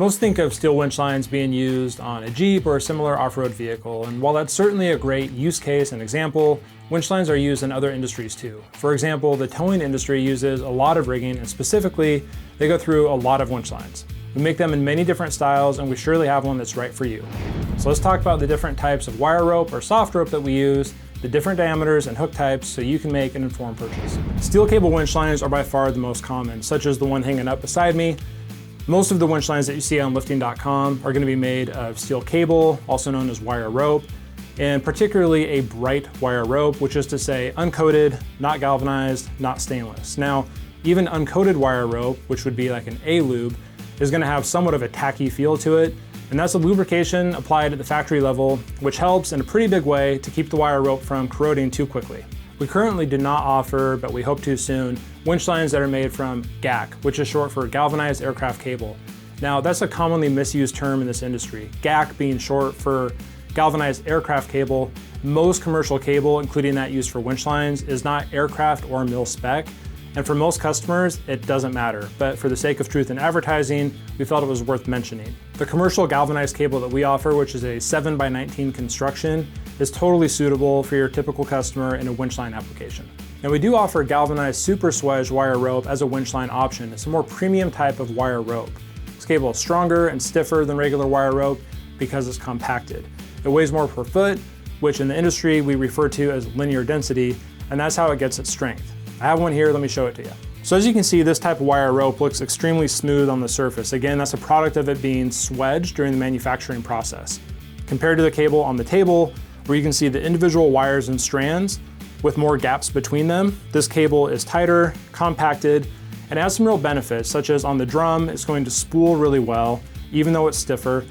Most think of steel winch lines being used on a Jeep or a similar off-road vehicle, and while that's certainly a great use case and example, winch lines are used in other industries too. For example, the towing industry uses a lot of rigging, and specifically, they go through a lot of winch lines. We make them in many different styles, and we surely have one that's right for you. So let's talk about the different types of wire rope or soft rope that we use, the different diameters and hook types so you can make an informed purchase. Steel cable winch lines are by far the most common, such as the one hanging up beside me. Most of the winch lines that you see on lifting.com are going to be made of steel cable, also known as wire rope, and particularly a bright wire rope, which is to say uncoated, not galvanized, not stainless. Now, even uncoated wire rope, which would be like an A-lube, is going to have somewhat of a tacky feel to it, and that's a lubrication applied at the factory level, which helps in a pretty big way to keep the wire rope from corroding too quickly. We currently do not offer, but we hope to soon, winch lines that are made from GAC, which is short for galvanized aircraft cable. Now, that's a commonly misused term in this industry, GAC being short for galvanized aircraft cable. Most commercial cable, including that used for winch lines, is not aircraft or mil spec, and for most customers, it doesn't matter. But for the sake of truth in advertising, we felt it was worth mentioning. The commercial galvanized cable that we offer, which is a 7x19 construction, is totally suitable for your typical customer in a winch line application. Now, we do offer galvanized super swedge wire rope as a winch line option. It's a more premium type of wire rope. This cable is stronger and stiffer than regular wire rope because it's compacted. It weighs more per foot, which in the industry we refer to as linear density, and that's how it gets its strength. I have one here, let me show it to you. So as you can see, this type of wire rope looks extremely smooth on the surface. Again, that's a product of it being swedged during the manufacturing process. Compared to the cable on the table, where you can see the individual wires and strands with more gaps between them, this cable is tighter, compacted, and has some real benefits, such as on the drum, it's going to spool really well, even though it's stiffer,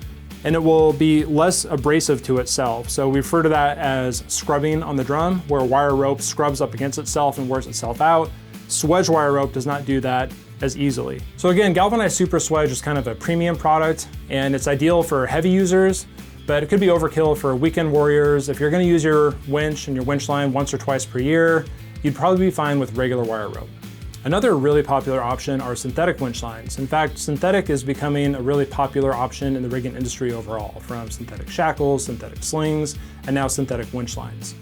and it will be less abrasive to itself. So we refer to that as scrubbing on the drum, where wire rope scrubs up against itself and wears itself out. Swedge wire rope does not do that as easily. So again, galvanized super swedge is kind of a premium product, and it's ideal for heavy users, but it could be overkill for weekend warriors. If you're gonna use your winch and your winch line once or twice per year, you'd probably be fine with regular wire rope. Another really popular option are synthetic winch lines. In fact, synthetic is becoming a really popular option in the rigging industry overall, from synthetic shackles, synthetic slings, and now synthetic winch lines.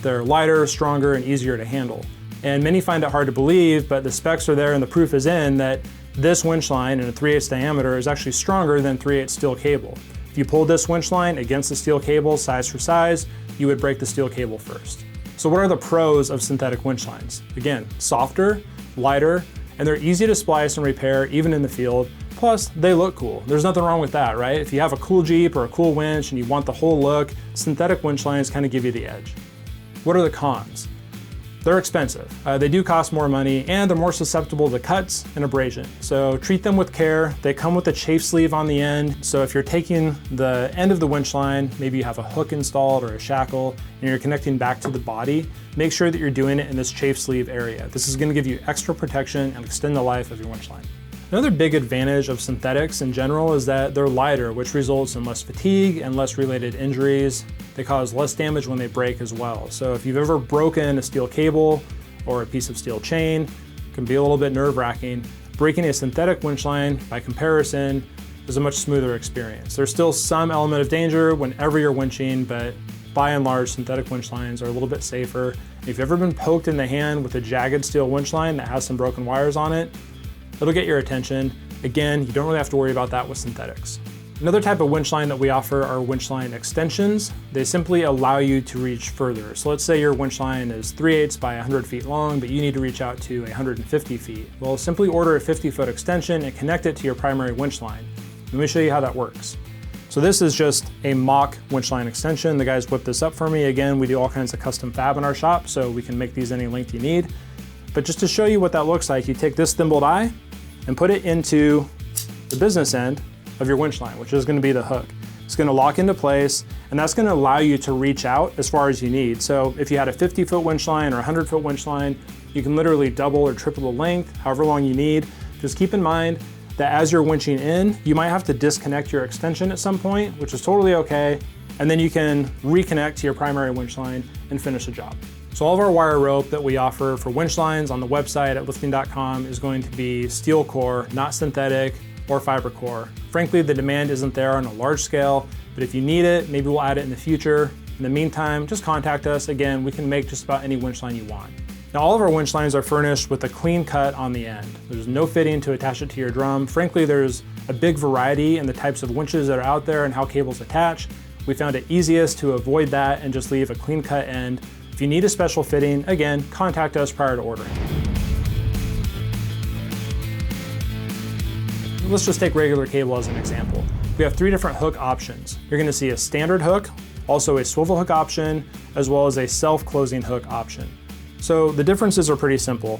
They're lighter, stronger, and easier to handle. And many find it hard to believe, but the specs are there and the proof is in that this winch line in a 3/8 diameter is actually stronger than 3/8 steel cable. If you pulled this winch line against the steel cable size for size, you would break the steel cable first. So what are the pros of synthetic winch lines? Again, softer, lighter, and they're easy to splice and repair even in the field. Plus, they look cool. There's nothing wrong with that, right? If you have a cool Jeep or a cool winch and you want the whole look, synthetic winch lines kind of give you the edge. What are the cons? They're expensive. They do cost more money, and they're more susceptible to cuts and abrasion. So treat them with care. They come with a chafe sleeve on the end. So if you're taking the end of the winch line, maybe you have a hook installed or a shackle, and you're connecting back to the body, make sure that you're doing it in this chafe sleeve area. This is gonna give you extra protection and extend the life of your winch line. Another big advantage of synthetics in general is that they're lighter, which results in less fatigue and less related injuries. They cause less damage when they break as well. So if you've ever broken a steel cable or a piece of steel chain, it can be a little bit nerve-wracking. Breaking a synthetic winch line, by comparison, is a much smoother experience. There's still some element of danger whenever you're winching, but by and large, synthetic winch lines are a little bit safer. If you've ever been poked in the hand with a jagged steel winch line that has some broken wires on it, it'll get your attention. Again, you don't really have to worry about that with synthetics. Another type of winch line that we offer are winch line extensions. They simply allow you to reach further. So let's say your winch line is 3/8 by 100 feet long, but you need to reach out to 150 feet. Well, simply order a 50-foot extension and connect it to your primary winch line. Let me show you how that works. So this is just a mock winch line extension. The guys whipped this up for me. Again, we do all kinds of custom fab in our shop, so we can make these any length you need. But just to show you what that looks like, you take this thimbled eye and put it into the business end of your winch line, which is going to be the hook. It's going to lock into place, and that's going to allow you to reach out as far as you need. So if you had a 50-foot winch line or a 100-foot winch line, you can literally double or triple the length, however long you need. Just keep in mind that as you're winching in, you might have to disconnect your extension at some point, which is totally okay, and then you can reconnect to your primary winch line and finish the job. So all of our wire rope that we offer for winch lines on the website at lifting.com is going to be steel core, not synthetic, or fiber core. Frankly, the demand isn't there on a large scale, but if you need it, maybe we'll add it in the future. In the meantime, just contact us. Again, we can make just about any winch line you want. Now, all of our winch lines are furnished with a clean cut on the end. There's no fitting to attach it to your drum. Frankly, there's a big variety in the types of winches that are out there and how cables attach. We found it easiest to avoid that and just leave a clean cut end. If you need a special fitting, again, contact us prior to ordering. Let's just take regular cable as an example. We have 3 different hook options. You're gonna see a standard hook, also a swivel hook option, as well as a self-closing hook option. So the differences are pretty simple.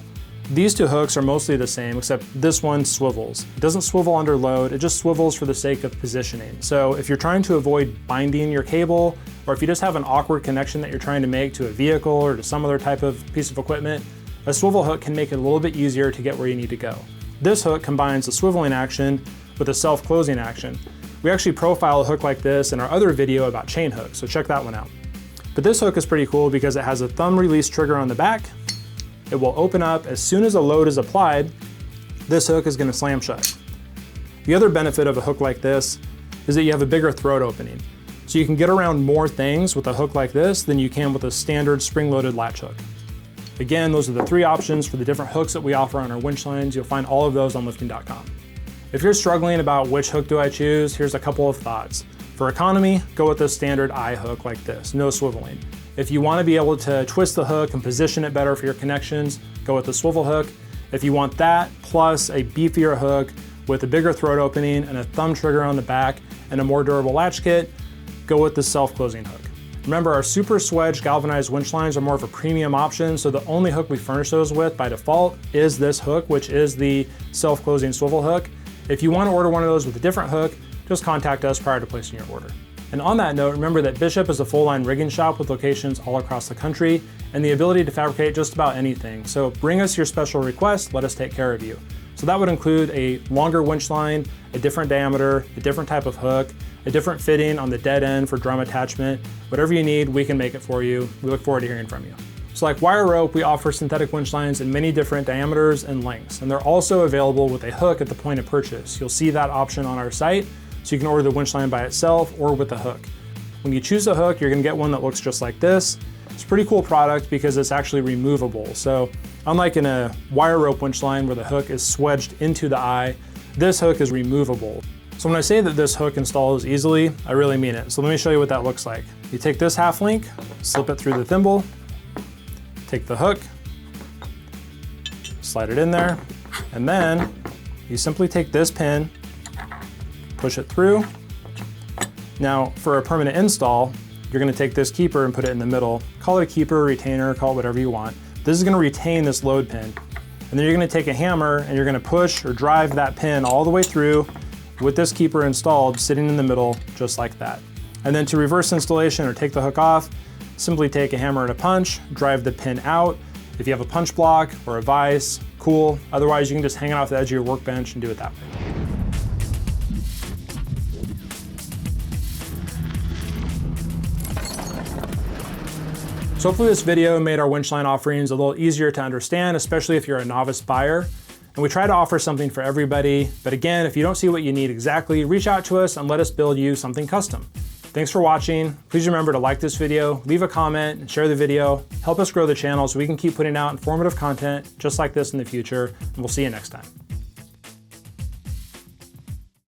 These 2 hooks are mostly the same, except this one swivels. It doesn't swivel under load, it just swivels for the sake of positioning. So if you're trying to avoid binding your cable, or if you just have an awkward connection that you're trying to make to a vehicle or to some other type of piece of equipment, a swivel hook can make it a little bit easier to get where you need to go. This hook combines the swiveling action with a self-closing action. We actually profile a hook like this in our other video about chain hooks, so check that one out. But this hook is pretty cool because it has a thumb release trigger on the back. It will open up as soon as a load is applied. This hook is going to slam shut. The other benefit of a hook like this is that you have a bigger throat opening. So you can get around more things with a hook like this than you can with a standard spring-loaded latch hook. Again, those are the 3 options for the different hooks that we offer on our winch lines. You'll find all of those on lifting.com. If you're struggling about which hook do I choose, here's a couple of thoughts. For economy, go with a standard eye hook like this, no swiveling. If you want to be able to twist the hook and position it better for your connections, go with the swivel hook. If you want that, plus a beefier hook with a bigger throat opening and a thumb trigger on the back and a more durable latch kit, go with the self-closing hook. Remember, our Super Swedge galvanized winch lines are more of a premium option, so the only hook we furnish those with by default is this hook, which is the self-closing swivel hook. If you want to order one of those with a different hook, just contact us prior to placing your order. And on that note, remember that Bishop is a full-line rigging shop with locations all across the country and the ability to fabricate just about anything. So bring us your special request, let us take care of you. So that would include a longer winch line, a different diameter, a different type of hook, a different fitting on the dead end for drum attachment. Whatever you need, we can make it for you. We look forward to hearing from you. So like wire rope, we offer synthetic winch lines in many different diameters and lengths, and they're also available with a hook at the point of purchase. You'll see that option on our site, so you can order the winch line by itself or with a hook. When you choose a hook, you're gonna get one that looks just like this. It's a pretty cool product because it's actually removable. So unlike in a wire rope winch line where the hook is swedged into the eye, this hook is removable. So when I say that this hook installs easily, I really mean it. So let me show you what that looks like. You take this half link, slip it through the thimble, take the hook, slide it in there, and then you simply take this pin, push it through. Now for a permanent install, you're gonna take this keeper and put it in the middle. Call it a keeper, retainer, call it whatever you want. This is gonna retain this load pin. And then you're gonna take a hammer and you're gonna push or drive that pin all the way through with this keeper installed, sitting in the middle, just like that. And then to reverse installation or take the hook off, simply take a hammer and a punch, drive the pin out. If you have a punch block or a vise, cool. Otherwise, you can just hang it off the edge of your workbench and do it that way. So hopefully this video made our winch line offerings a little easier to understand, especially if you're a novice buyer. And we try to offer something for everybody. But again, if you don't see what you need exactly, reach out to us and let us build you something custom. Thanks for watching. Please remember to like this video, leave a comment, and share the video. Help us grow the channel so we can keep putting out informative content just like this in the future. And we'll see you next time.